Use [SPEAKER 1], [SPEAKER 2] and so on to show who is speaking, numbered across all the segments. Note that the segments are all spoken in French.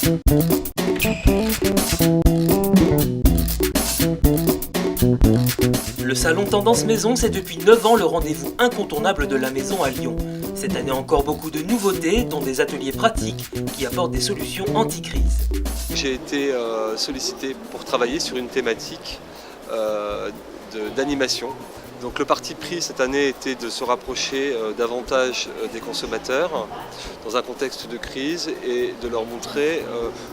[SPEAKER 1] Le salon Tendance Maison, c'est depuis 9 ans le rendez-vous incontournable de la maison à Lyon. Cette année encore beaucoup de nouveautés, dont des ateliers pratiques qui apportent des solutions anti-crise.
[SPEAKER 2] J'ai été sollicité pour travailler sur une thématique d'animation. Donc le parti pris cette année était de se rapprocher davantage des consommateurs dans un contexte de crise et de leur montrer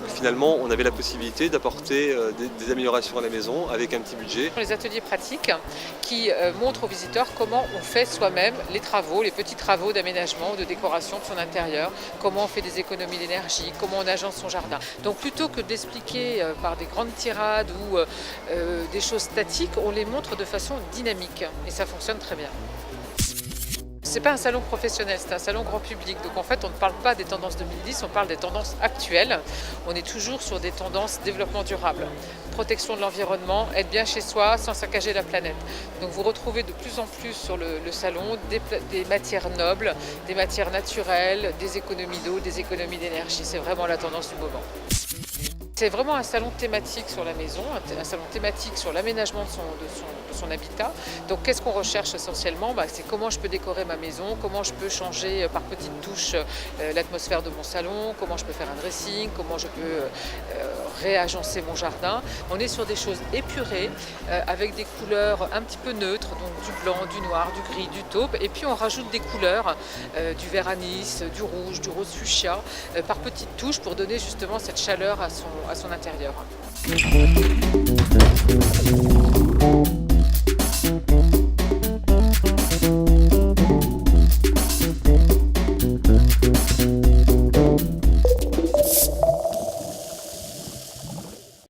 [SPEAKER 2] que finalement on avait la possibilité d'apporter des améliorations à la maison avec un petit budget.
[SPEAKER 3] Les ateliers pratiques qui montrent aux visiteurs comment on fait soi-même les travaux, les petits travaux d'aménagement, de décoration de son intérieur, comment on fait des économies d'énergie, comment on agence son jardin. Donc plutôt que d'expliquer par des grandes tirades ou des choses statiques, on les montre de façon dynamique. Et ça fonctionne très bien. C'est pas un salon professionnel, c'est un salon grand public. Donc en fait, on ne parle pas des tendances 2010, on parle des tendances actuelles. On est toujours sur des tendances développement durable, protection de l'environnement, être bien chez soi sans saccager la planète. Donc vous retrouvez de plus en plus sur le salon des matières nobles, des matières naturelles, des économies d'eau, des économies d'énergie. C'est vraiment la tendance du moment. C'est vraiment un salon thématique sur la maison, un salon thématique sur l'aménagement de son habitat. Donc qu'est-ce qu'on recherche essentiellement? C'est comment je peux décorer ma maison, comment je peux changer par petites touches l'atmosphère de mon salon, comment je peux faire un dressing, comment je peux réagencer mon jardin. On est sur des choses épurées, avec des couleurs un petit peu neutres, donc du blanc, du noir, du gris, du taupe. Et puis on rajoute des couleurs, du vert anis, du rouge, du rose fuchsia, par petites touches pour donner justement cette chaleur à son intérieur.